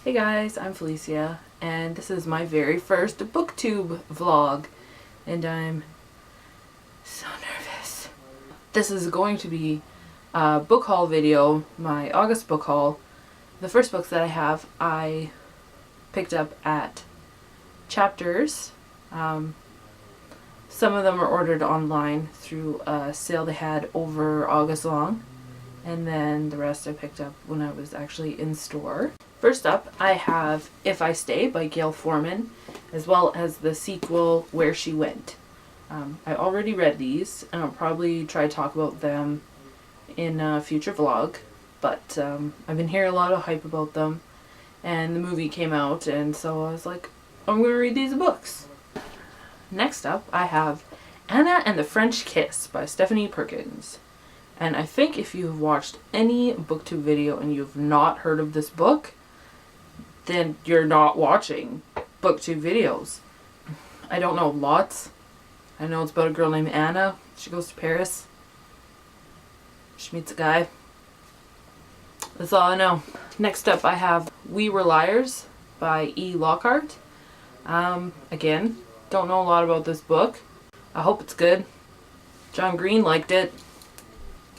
Hey guys, I'm Felicia, and this is my very first booktube vlog, and I'm so nervous. This is going to be a book haul video, my August book haul. The first books that I picked up at Chapters. Some of them are ordered online through a sale they had over August long, and then the rest I picked up when I was actually in store. First up, I have If I Stay by Gail Forman, as well as the sequel Where She Went. I already read these, and I'll probably try to talk about them in a future vlog, but I've been hearing a lot of hype about them, and the movie came out, and so I was like, I'm going to read these books. Next up, I have Anna and the French Kiss by Stephanie Perkins. And I think if you have watched any booktube video and you've not heard of this book, then you're not watching booktube videos. I don't know lots. I know it's about a girl named Anna. She goes to Paris. She meets a guy. That's all I know. Next up, I have We Were Liars by E. Lockhart. Again, don't know a lot about this book. I hope it's good. John Green liked it.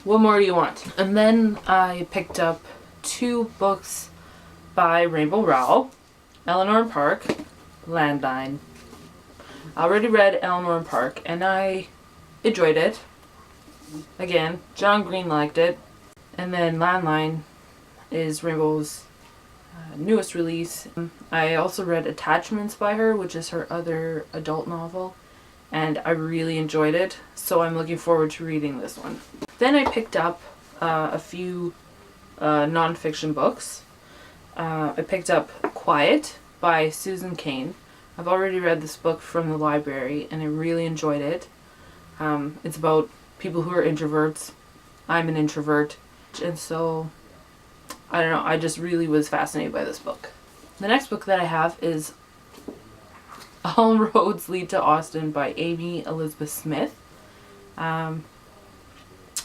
What more do you want? And then I picked up two books by Rainbow Rowell. Eleanor and Park, Landline. I already read Eleanor and Park and I enjoyed it. Again, John Green liked it. And then Landline is Rainbow's newest release. I also read Attachments by her, which is her other adult novel, and I really enjoyed it, so I'm looking forward to reading this one. Then I picked up a few non-fiction books. I picked up Quiet by Susan Cain. I've already read this book from the library and I really enjoyed it. It's about people who are introverts. I'm an introvert, and so I don't know, I just really was fascinated by this book. The next book that I have is All Roads Lead to Austin by Amy Elizabeth Smith. I'm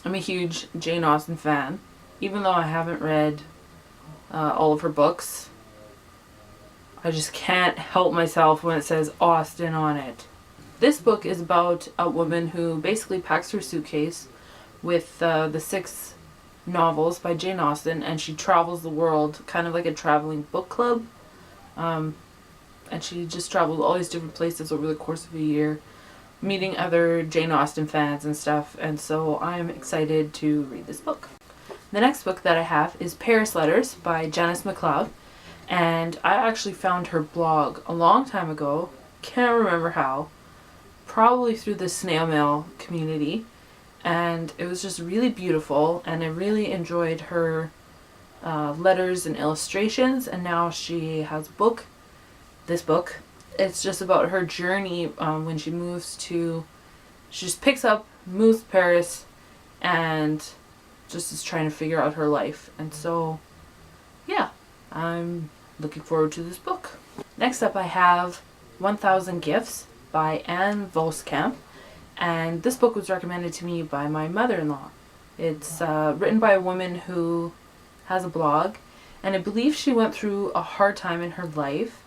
a huge Jane Austen fan. Even though I haven't read all of her books, I just can't help myself when it says Austen on it. This book is about a woman who basically packs her suitcase with the 6 novels by Jane Austen, and she travels the world, kind of like a traveling book club. And she just travels all these different places over the course of a year, meeting other Jane Austen fans and stuff, and so I'm excited to read this book. The next book that I have is Paris Letters by Janice McLeod, and I actually found her blog a long time ago, can't remember how, probably through the snail mail community, and it was just really beautiful, and I really enjoyed her letters and illustrations, and now she has a book. This book, it's just about her journey when she just picks up, moves to Paris, and just is trying to figure out her life. And so, yeah, I'm looking forward to this book. Next up I have 1000 Gifts by Anne Voskamp, and this book was recommended to me by my mother-in-law. It's written by a woman who has a blog, and I believe she went through a hard time in her life,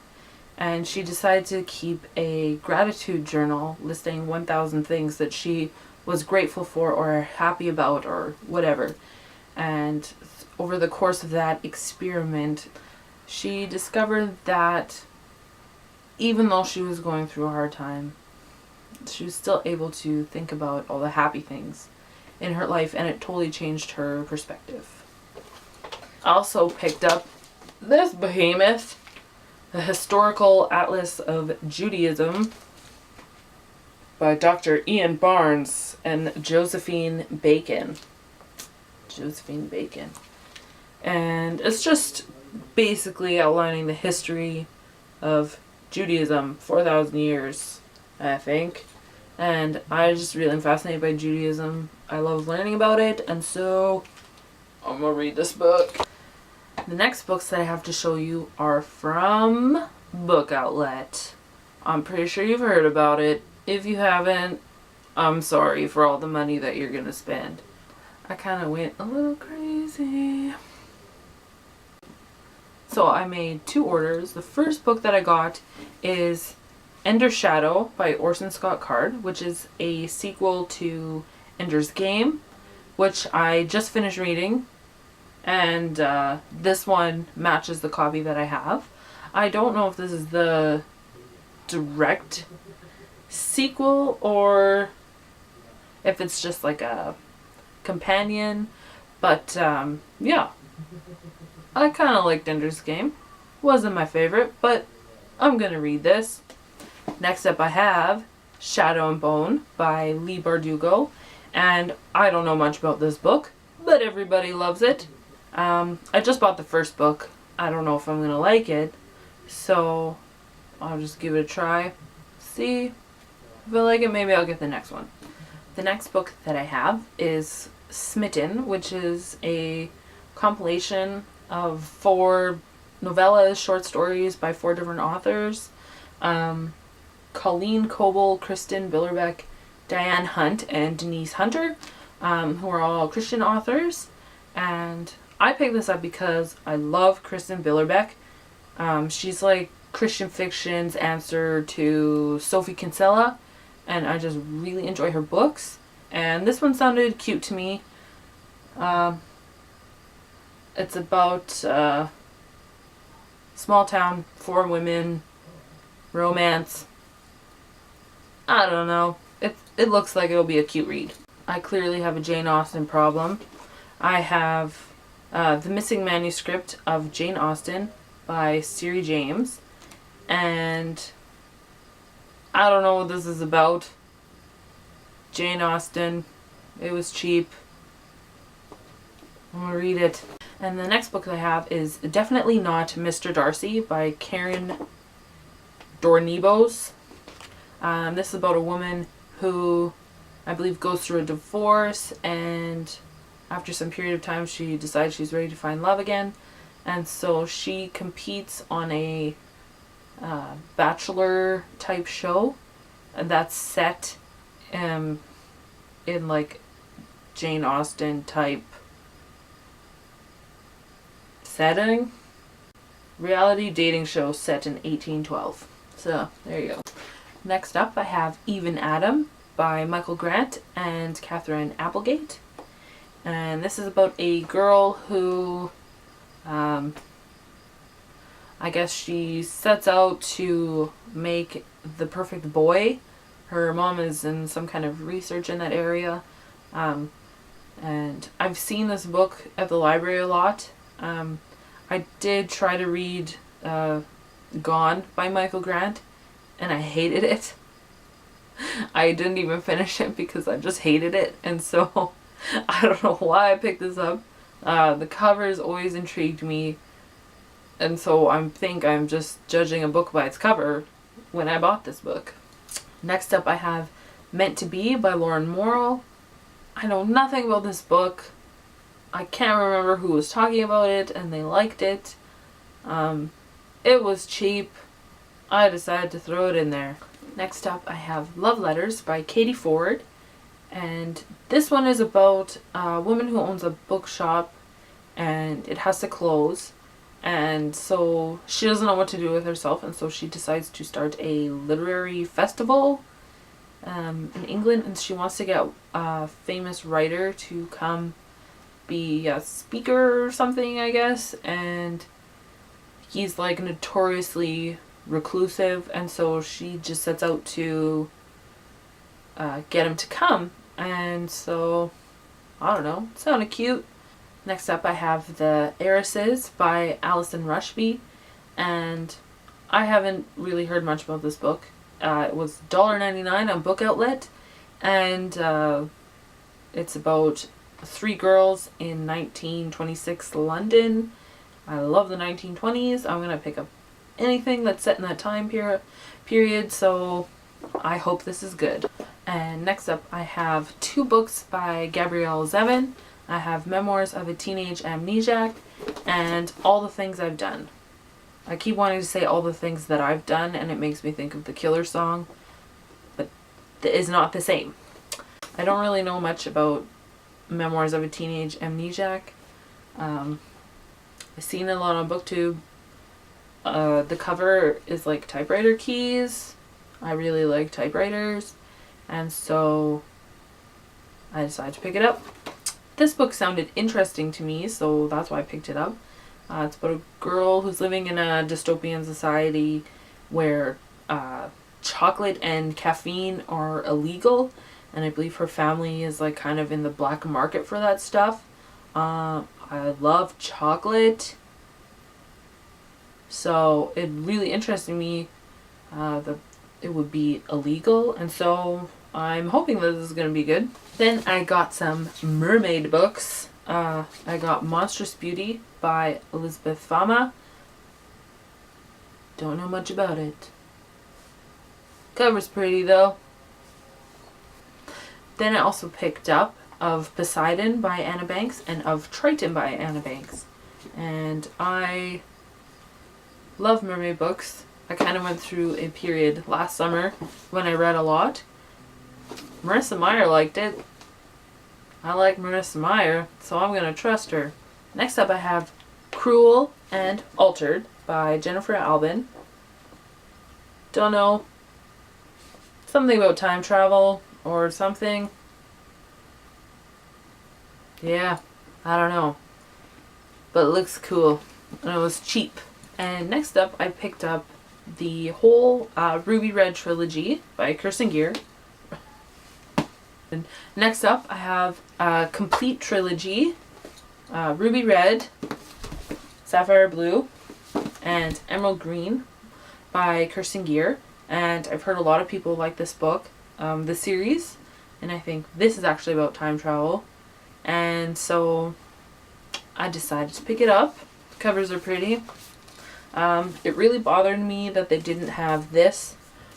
and she decided to keep a gratitude journal listing 1000 things that she was grateful for or happy about or whatever. And over the course of that experiment, she discovered that even though she was going through a hard time, she was still able to think about all the happy things in her life, and it totally changed her perspective. I also picked up this behemoth, The Historical Atlas of Judaism by Dr. Ian Barnes and Josephine Bacon. And it's just basically outlining the history of Judaism, 4,000 years, I think. And I just really am fascinated by Judaism. I love learning about it, and so I'm gonna read this book. The next books that I have to show you are from Book Outlet. I'm pretty sure you've heard about it. If you haven't, I'm sorry for all the money that you're gonna spend. I kind of went a little crazy. So I made 2 orders. The first book that I got is Ender's Shadow by Orson Scott Card, which is a sequel to Ender's Game, which I just finished reading, and this one matches the copy that I have. I don't know if this is the direct sequel or if it's just like a companion, but yeah, I kind of liked Ender's Game. Wasn't my favorite, but I'm gonna read this. Next up I have Shadow and Bone by Leigh Bardugo, and I don't know much about this book, but everybody loves it. I just bought the first book. I don't know if I'm gonna like it, so I'll just give it a try. See if I like it, maybe I'll get the next one. The next book that I have is Smitten, which is a compilation of 4 novellas, short stories by 4 different authors. Colleen Coble, Kristen Billerbeck, Diane Hunt, and Denise Hunter, who are all Christian authors. And I picked this up because I love Kristen Billerbeck. She's like Christian fiction's answer to Sophie Kinsella, and I just really enjoy her books. And this one sounded cute to me. It's about small town, 4 women, romance. I don't know. It looks like it'll be a cute read. I clearly have a Jane Austen problem. I have The Missing Manuscript of Jane Austen by Siri James, and I don't know what this is about. Jane Austen. It was cheap. I'm gonna read it. And the next book that I have is Definitely Not Mr. Darcy by Karen Dornibos. This is about a woman who I believe goes through a divorce, and after some period of time she decides she's ready to find love again, and so she competes on a bachelor type show that's set in like Jane Austen type setting. Reality dating show set in 1812. So there you go. Next up I have Even Adam by Michael Grant and Catherine Applegate. And this is about a girl who I guess she sets out to make the perfect boy. Her mom is in some kind of research in that area. And I've seen this book at the library a lot. I did try to read Gone by Michael Grant, and I hated it. I didn't even finish it because I just hated it, and so I don't know why I picked this up. The covers always intrigued me, and so I think I'm just judging a book by its cover when I bought this book. Next up I have Meant to Be by Lauren Morrill. I know nothing about this book. I can't remember who was talking about it and they liked it. It was cheap. I decided to throw it in there. Next up I have Love Letters by Katie Ford, and this one is about a woman who owns a bookshop and it has to close, and so she doesn't know what to do with herself, and so she decides to start a literary festival in England, and she wants to get a famous writer to come be a speaker or something, I guess, and he's like notoriously reclusive, and so she just sets out to get him to come, and so I don't know, it sounded cute. Next up I have The Heiresses by Alison Rushby, and I haven't really heard much about this book. It was $1.99 on Book Outlet, and it's about 3 girls in 1926 London. I love the 1920s. I'm gonna pick up anything that's set in that time period, so I hope this is good. And next up I have 2 books by Gabrielle Zevin. I have Memoirs of a Teenage Amnesiac and All the Things I've Done. I keep wanting to say All the Things That I've Done, and it makes me think of the Killer song, but it is not the same. I don't really know much about Memoirs of a Teenage Amnesiac. I've seen it a lot on booktube, The cover is like typewriter keys. I really like typewriters, and so I decided to pick it up. This book sounded interesting to me, so that's why I picked it up. It's about a girl who's living in a dystopian society where chocolate and caffeine are illegal, and I believe her family is like kind of in the black market for that stuff. I love chocolate, so it really interested me that it would be illegal, and so I'm hoping that this is going to be good. Then I got some mermaid books. I got Monstrous Beauty by Elizabeth Fama. Don't know much about it. Cover's pretty though. Then I also picked up Of Poseidon by Anna Banks and Of Triton by Anna Banks. And I love mermaid books. I kind of went through a period last summer when I read a lot. Marissa Meyer liked it. I like Marissa Meyer, so I'm going to trust her. Next up I have Cruel and Altered by Jennifer Albin. Don't know. Something about time travel or something. Yeah, I don't know. But it looks cool. And it was cheap. And next up I picked up the whole Ruby Red trilogy by Kirsten Gear. And next up I have a complete trilogy, Ruby Red, Sapphire Blue, and Emerald Green by Kirsten Gear. And I've heard a lot of people like this book, the series, and I think this is actually about time travel. And so I decided to pick it up. The covers are pretty. It really bothered me that they didn't have this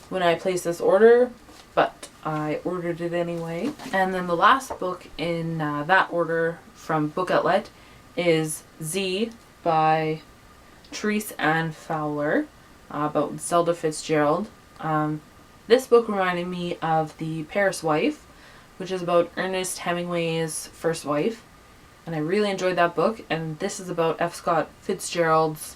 when I placed this order, but I ordered it anyway. And then the last book in that order from Book Outlet is Z by Therese Ann Fowler, about Zelda Fitzgerald. This book reminded me of The Paris Wife, which is about Ernest Hemingway's first wife. And I really enjoyed that book. And this is about F. Scott Fitzgerald's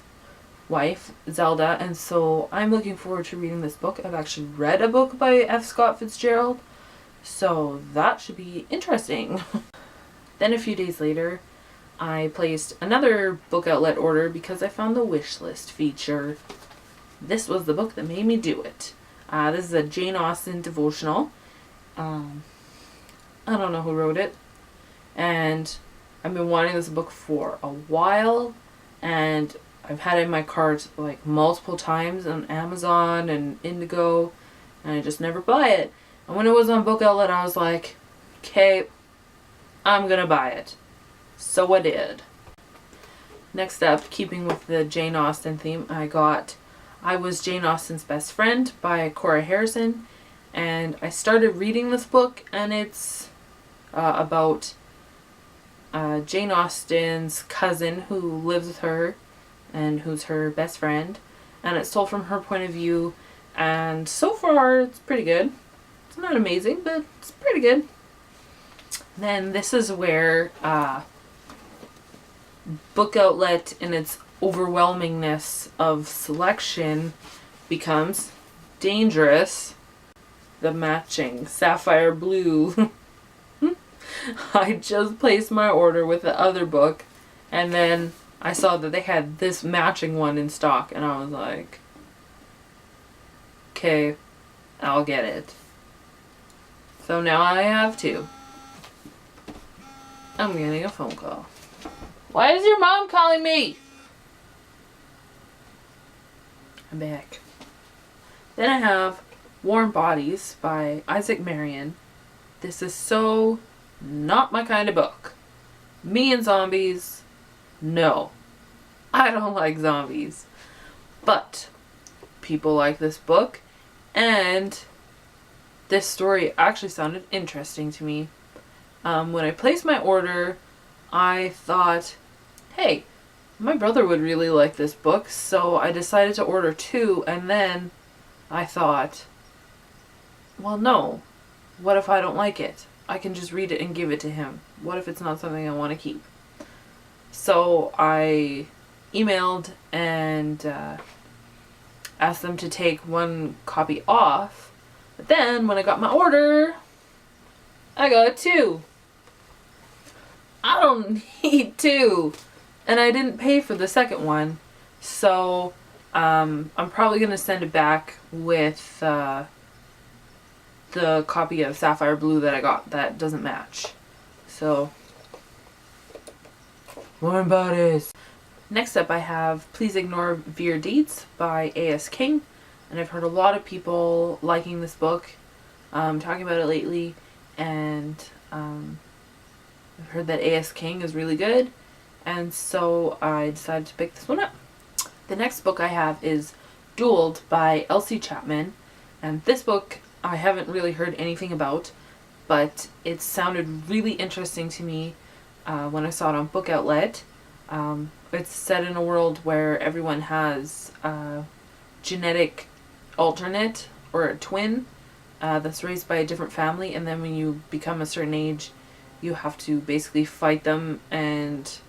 wife, Zelda, and so I'm looking forward to reading this book. I've actually read a book by F. Scott Fitzgerald, so that should be interesting. Then a few days later, I placed another Book Outlet order because I found the wish list feature. This was the book that made me do it. This is a Jane Austen devotional. I don't know who wrote it, and I've been wanting this book for a while, and I've had it in my cart like multiple times on Amazon and Indigo, and I just never buy it. And when it was on Book Outlet, I was like, okay, I'm gonna buy it. So I did. Next up, keeping with the Jane Austen theme, I got I Was Jane Austen's Best Friend by Cora Harrison. And I started reading this book, and it's about Jane Austen's cousin who lives with her and who's her best friend, and it's told from her point of view, and so far it's pretty good. It's not amazing, but it's pretty good. Then this is where Book Outlet in its overwhelmingness of selection becomes dangerous. The matching Sapphire Blue. I just placed my order with the other book, and then I saw that they had this matching one in stock, and I was like, okay, I'll get it. So now I have two. I'm getting a phone call. Why is your mom calling me? I'm back. Then I have Warm Bodies by Isaac Marion. This is so not my kind of book. Me and zombies, no. I don't like zombies. But people like this book, and this story actually sounded interesting to me. When I placed my order, I thought, hey, my brother would really like this book, so I decided to order two, and then I thought, well, no. What if I don't like it? I can just read it and give it to him. What if it's not something I want to keep? So I emailed and asked them to take one copy off. But then when I got my order, I got 2. I don't need 2. And I didn't pay for the second one. So I'm probably going to send it back with the copy of Sapphire Blue that I got that doesn't match. So, more bodies. Next up I have Please Ignore Veer Dietz by A.S. King. And I've heard a lot of people liking this book, talking about it lately. And I've heard that A.S. King is really good. And so I decided to pick this one up. The next book I have is Dueled by Elsie Chapman. And this book I haven't really heard anything about, but it sounded really interesting to me when I saw it on Book Outlet. It's set in a world where everyone has a genetic alternate or a twin that's raised by a different family, and then when you become a certain age you have to basically fight them, and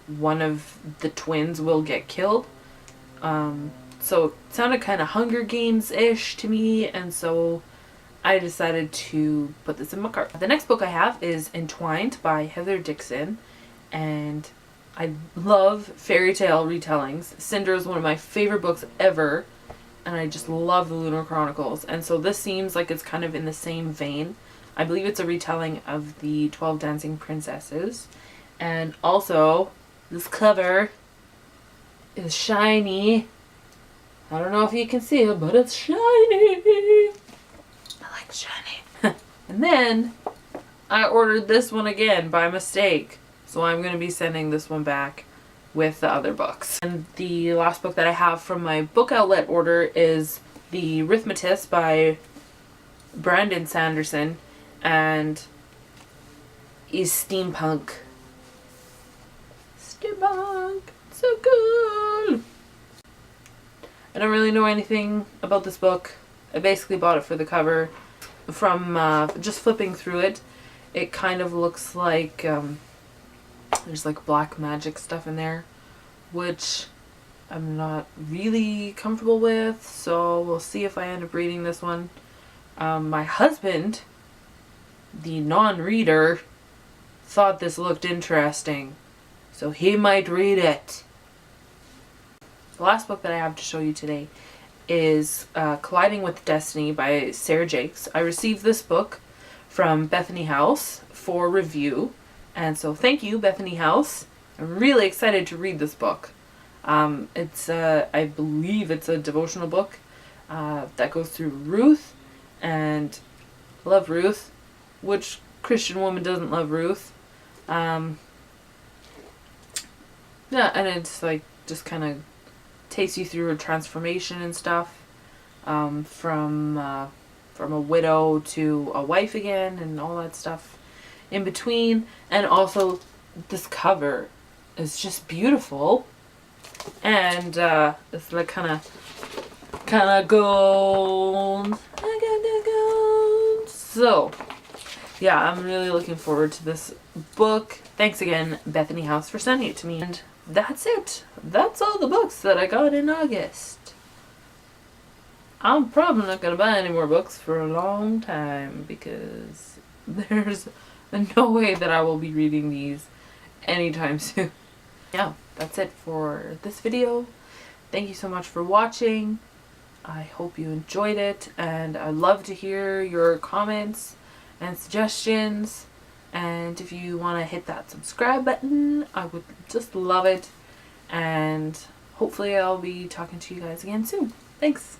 one of the twins will get killed. So it sounded kind of Hunger Games-ish to me, and so I decided to put this in my cart. The next book I have is Entwined by Heather Dixon, and I love fairy tale retellings. Cinder is one of my favorite books ever, and I just love the Lunar Chronicles, and so this seems like it's kind of in the same vein. I believe it's a retelling of the 12 Dancing Princesses, and also this cover is shiny. I don't know if you can see it, but it's shiny. I like shiny. And then I ordered this one again by mistake, so I'm going to be sending this one back with the other books. And the last book that I have from my Book Outlet order is The Arithmetist by Brandon Sanderson, and is steampunk. Steampunk! So cool! I don't really know anything about this book. I basically bought it for the cover. From just flipping through it, it kind of looks like there's like black magic stuff in there, which I'm not really comfortable with, so we'll see if I end up reading this one. My husband, the non-reader, thought this looked interesting, so he might read it. The last book that I have to show you today is Colliding with Destiny by Sarah Jakes. I received this book from Bethany House for review, and so thank you, Bethany House. I'm really excited to read this book. It's I believe it's a devotional book that goes through Ruth, and I love Ruth. Which Christian woman doesn't love Ruth? Yeah, and it's like just kind of takes you through a transformation and stuff, from a widow to a wife again, and all that stuff in between. And also this cover is just beautiful, and it's like kind of gold. I got the gold. So yeah, I'm really looking forward to this book. Thanks again, Bethany House, for sending it to me. And that's it. That's all the books that I got in August. I'm probably not going to buy any more books for a long time, because there's no way that I will be reading these anytime soon. Yeah, that's it for this video. Thank you so much for watching. I hope you enjoyed it, and I'd love to hear your comments and suggestions, and if you want to hit that subscribe button, I would just love it, and hopefully I'll be talking to you guys again soon. Thanks!